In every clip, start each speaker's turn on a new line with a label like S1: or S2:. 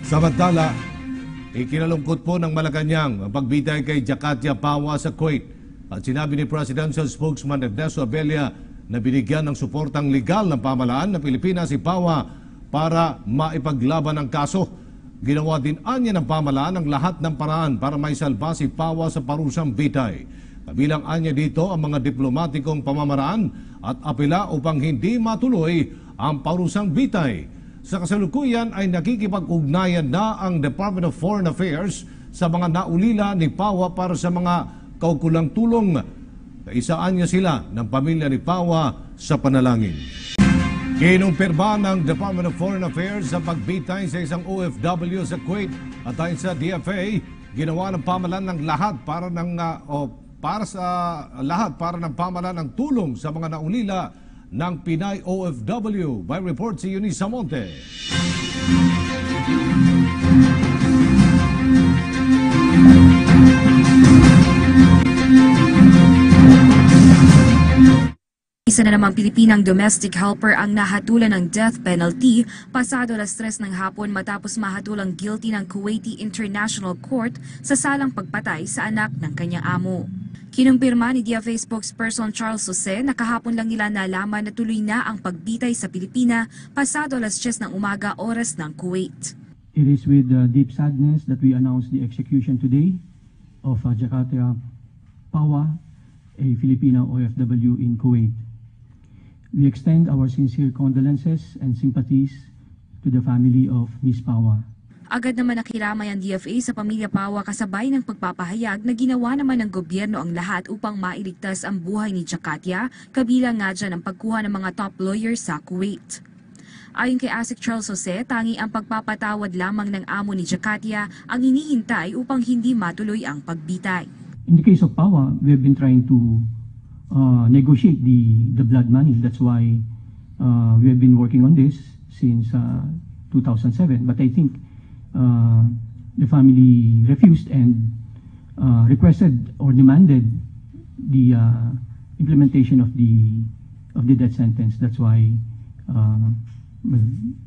S1: Samantala, ikinalungkot po ng Malacanang ang pagbitay kay Jakatia Pawa sa Kuwait at sinabi ni Presidential Spokesman Ernesto Abella na binigyan ng suportang legal ng pamahalaan ng Pilipinas si Pawa para maipaglaban ang kaso. Ginawa din anya ng pamahalaan ang lahat ng paraan para maisalba si Pawa sa parusang bitay. Kabilang anya dito ang mga diplomatikong pamamaraan at apela upang hindi matuloy ang parusang bitay. Sa kasalukuyan ay nakikipag-ugnayan na ang Department of Foreign Affairs sa mga naulila ni Pawa para sa mga kaukulang tulong. Kaisaan niya sila ng pamilya ni Pawa sa panalangin. Kinumpirma ng Department of Foreign Affairs sa pagbitay sa isang OFW sa Kuwait at ayon sa DFA, ginawa ng pamahalaan ng lahat para ng pamahalaan ng tulong sa mga naulila ng Pinay OFW. By report si Eunice Samonte.
S2: Isa na namang Pilipinang domestic helper ang nahatulan ng death penalty pasado alas 3 ng hapon matapos mahatulang guilty ng Kuwaiti International Court sa salang pagpatay sa anak ng kanyang amo. Kinumpirma ni DFA spokesperson Charles Jose na kahapon lang nila nalaman na tuloy na ang pagbitay sa Pilipina pasado alas 10 ng umaga oras ng Kuwait.
S3: It is with deep sadness that we announce the execution today of Jakatia Pawa, a Filipino OFW in Kuwait. We extend our sincere condolences and sympathies to the family of Ms. Pawa.
S2: Agad naman nakiramay ang DFA sa pamilya Pawa kasabay ng pagpapahayag na ginawa naman ng gobyerno ang lahat upang mailigtas ang buhay ni Jakatia, kabilang nga dyan ang pagkuha ng mga top lawyers sa Kuwait. Ayon kay ASIC Charles Jose, tangi ang pagpapatawad lamang ng amo ni Jakatia ang hinihintay upang hindi matuloy ang pagbitay.
S3: In the case of Pawa, we have been trying to negotiate the blood money. That's why we have been working on this since 2007. But I think the family refused and requested or demanded the implementation of the death sentence. That's why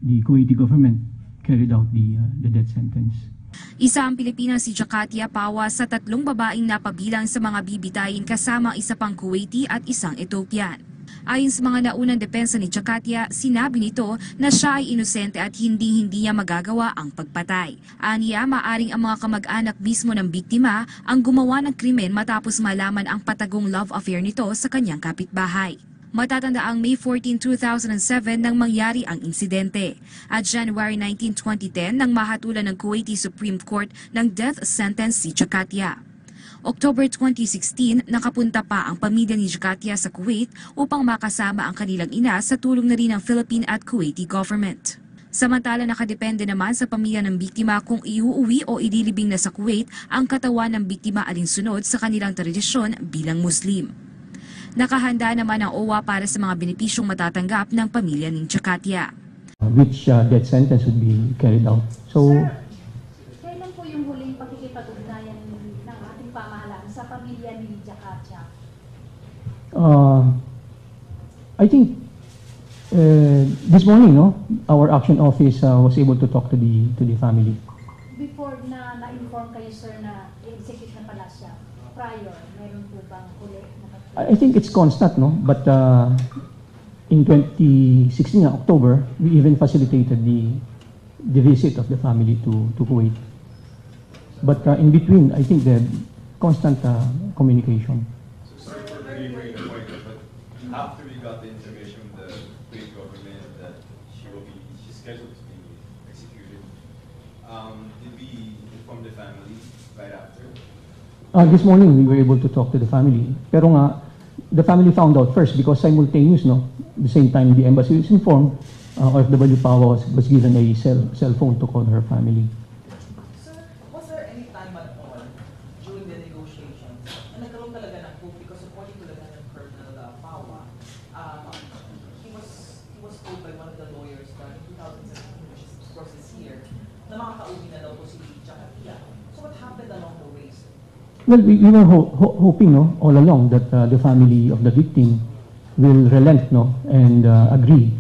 S3: the Kuwaiti government carried out the death sentence.
S2: Isa ang Pilipina si Jakatia Pawa sa 3 babaeng napabilang sa mga bibitayin kasama isa pang Kuwaiti at isang Ethiopian. Ayon sa mga naunang depensa ni Jakatia, sinabi nito na siya ay inosente at hindi niya magagawa ang pagpatay. Aniya, maaring ang mga kamag-anak mismo ng biktima ang gumawa ng krimen matapos malaman ang patagong love affair nito sa kanyang kapitbahay. Matatanda ang May 14, 2007 nang mangyari ang insidente. At January 19, 2010 nang mahatulan ng Kuwaiti Supreme Court ng death sentence si Jakatia. October 2016, nakapunta pa ang pamilya ni Jakatia sa Kuwait upang makasama ang kanilang ina sa tulong na rin ng Philippine at Kuwaiti government. Samantala nakadepende naman sa pamilya ng biktima kung iuuwi o ililibing na sa Kuwait ang katawan ng biktima alinsunod sa kanilang tradisyon bilang Muslim. Nakahanda naman ang OWA para sa mga benepisyong matatanggap ng pamilya ng Jakatia.
S3: Which death sentence would be carried out. So,
S4: kailan po yung huling pakikipag-ugnayan ng ating pamahalaan sa pamilya ni Jakatia?
S3: I think this morning, our action office was able to talk to the family.
S4: Before na-inform kayo, sir, na execute na pala siya, prior, meron po bang huli?
S3: I think it's constant, no? But in 2016, October, we even facilitated the visit of the family to Kuwait. But in between, I think the constant communication.
S5: So, sorry for belaboring the point, but after we got the information from the Kuwait government that she's scheduled to be executed, did we inform the family right after?
S3: This morning, we were able to talk to the family. Pero nga, the family found out first because simultaneous, the same time the embassy was informed, OFW Pawa was given a cell phone to call her family.
S6: Sir, was there any time at all during the negotiations na nagkaroon talaga ng hope because according to the Colonel Pawa, he was told by one of the lawyers that in 2017, which is of course this year, na makakauwi na daw po si Jakatia. So what happened along the way, sir?
S3: Well, we were hoping all along that the family of the victim will relent and agree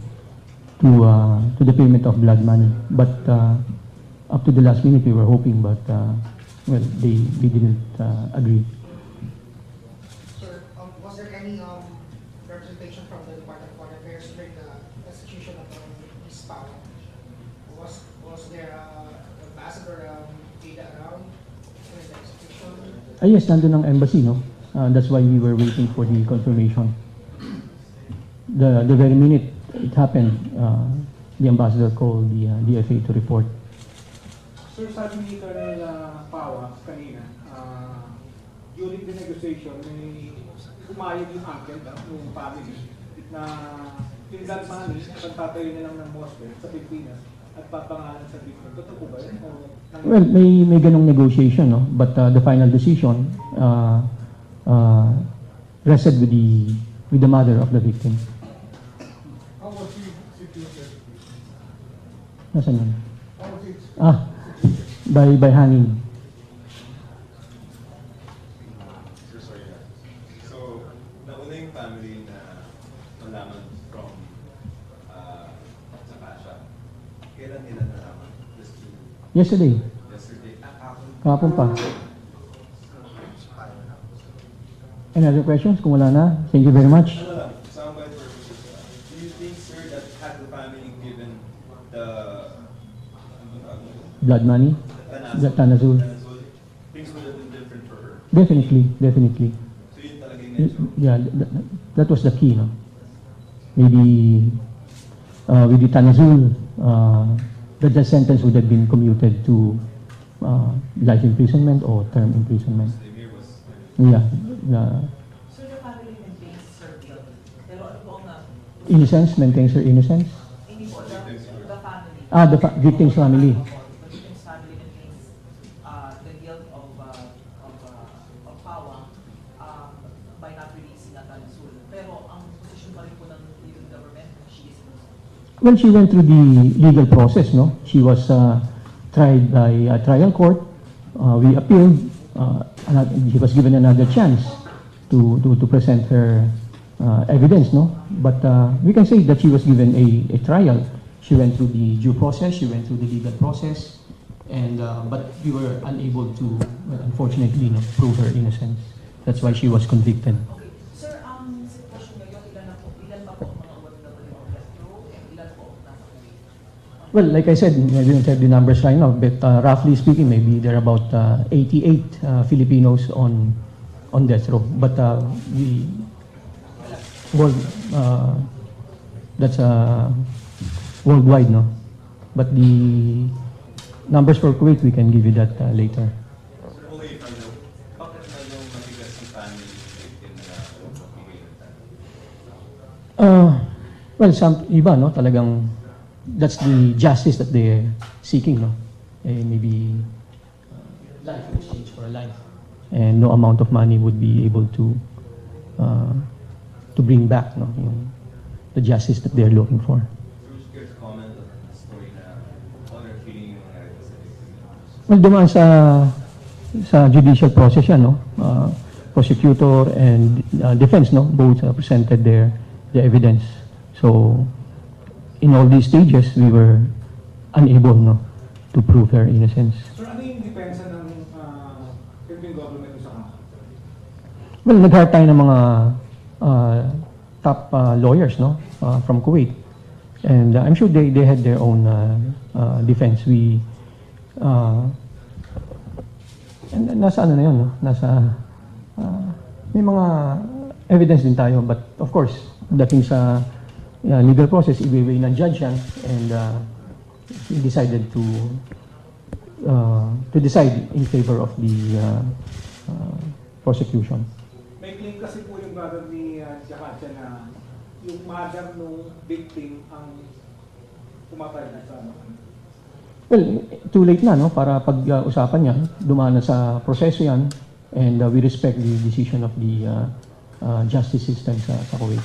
S3: to the payment of blood money. But up to the last minute we were hoping, but well, they didn't agree.
S7: Sir, was there any representation from the Department of Foreign Affairs during the execution of Ms. Pao? Was there ambassador data around during the execution?
S3: Yes, nandun ang embassy, no? That's why we were waiting for the confirmation. The very minute it happened, the ambassador called the DFA to report.
S8: Sir, sabi ni Colonel Pawa kanina, during the negotiation, may pumayag yung uncle ng family na yung blood money, pagtatayo nilang ng mosque sa Pilipinas at papangalan sa Bitcoin. Totoo po ba yun?
S3: Well, may ganong negotiation, no? But the final decision rested with the mother of the victim.
S8: How was he situated?
S3: Nasaan yun?
S8: How was he?
S3: By hanging.
S5: Sorry. So, nauna yung family na nalaman from Zakasha. Kailan nila nalaman?
S3: Yesterday.
S5: Yesterday.
S3: Kahapon pa. Any other questions? Kung wala na, thank you very much.
S5: Soundbite purposes. Do you think, sir, that had the family given the
S3: Blood money? Tanazul.
S5: things would have been different for her?
S3: Definitely.
S5: So yun talaga yung medyo.
S3: Yeah, that was the key, no? Maybe with the Tanazul, the death sentence would have been commuted to life imprisonment or term imprisonment.
S5: The mayor was
S3: Yeah.
S6: So the family maintains her guilt. Pero ano po ang
S3: Innocence, maintains her innocence.
S6: hindi po the family.
S3: The victim's family.
S6: The victim's family maintains the guilt of Pawa by not releasing Tanazul. Pero ang position pa rin po ng legal government, she is innocent.
S3: Well, she went through the legal process, no? She was tried by a trial court. We appealed. She was given another chance to present her evidence, no? But we can say that she was given a trial. She went through the due process. She went through the legal process, and but we were unable to, unfortunately, no, prove her innocence. That's why she was convicted.
S6: Okay. Sir, ang sitwasyon ngayon, ilan pa po ang mga OFW ang death row, and ilan po ang nasa Kuwait?
S3: Well, like I said, I didn't have the numbers right now, but roughly speaking, maybe there are about 88 Filipinos on death row. But that's worldwide, no? But the numbers for Kuwait, we can give you that later.
S5: Sir, okay, bakit na yung matigas si family victim na magbigay ng tanong?
S3: Well, some iba, no, talagang that's the justice that they're seeking, no? Maybe life in exchange for a life, and no amount of money would be able to bring back, no, the justice that they're looking for.
S5: Would you care to comment on the story na honor feeling yung nangyari sa victim?
S3: Well, dumaan sa judicial process yan, no? Prosecutor and defense, no, both presented their evidence. So in all these stages, we were unable, no, to prove her innocence.
S8: Sir, ano yung depensa ng Philippine government sa kaso?
S3: Well, nag-hire tayo ng mga top lawyers, no, from Kuwait, and I'm sure they had their own defense. And nasa ano na yun, no? May mga evidence din tayo, but of course, dating sa legal process, i-weigh ng judge yan, and he decided to decide in favor of the prosecution.
S8: May claim kasi po yung brother ni Jakatya na yung mother nung victim ang pumatay na sa ano.
S3: Well, too late na, no, para pag-usapan yan. Dumaan na sa proseso yan, and we respect the decision of the justice system sa Kuwait.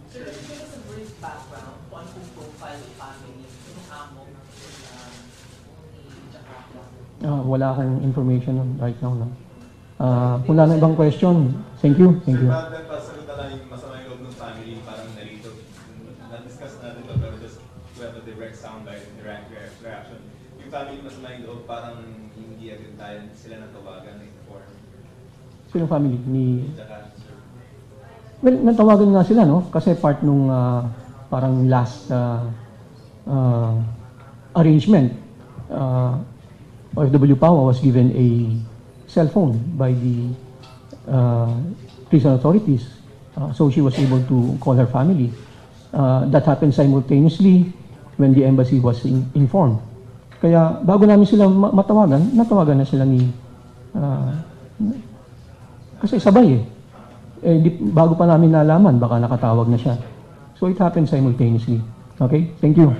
S6: Sir, can you give us a brief background on kung profile ng family, yung amo ni Jakatya?
S3: Wala akong information right now, no. Kung wala na ibang question, thank you.
S5: Sir, bakit pasagot na lang yung masama yung loob ng family, parang narito, na-discuss natin ito, pero just to have a direct soundbite and direct reaction. Yung family mas may loob, parang hindi agad tayo sila natawagan inform.
S3: Sino family? Ni...
S5: Jakat, sir.
S3: Well, natawagan nga sila, no? Kasi part nung parang last arrangement, OFW Pawa was given a cell phone by the prison authorities. So she was able to call her family. That happened simultaneously when the embassy was informed. Kaya bago namin sila matawagan, natawagan na sila ni... kasi sabay bago pa namin nalaman, baka nakatawag na siya. So it happened simultaneously. Okay? Thank you.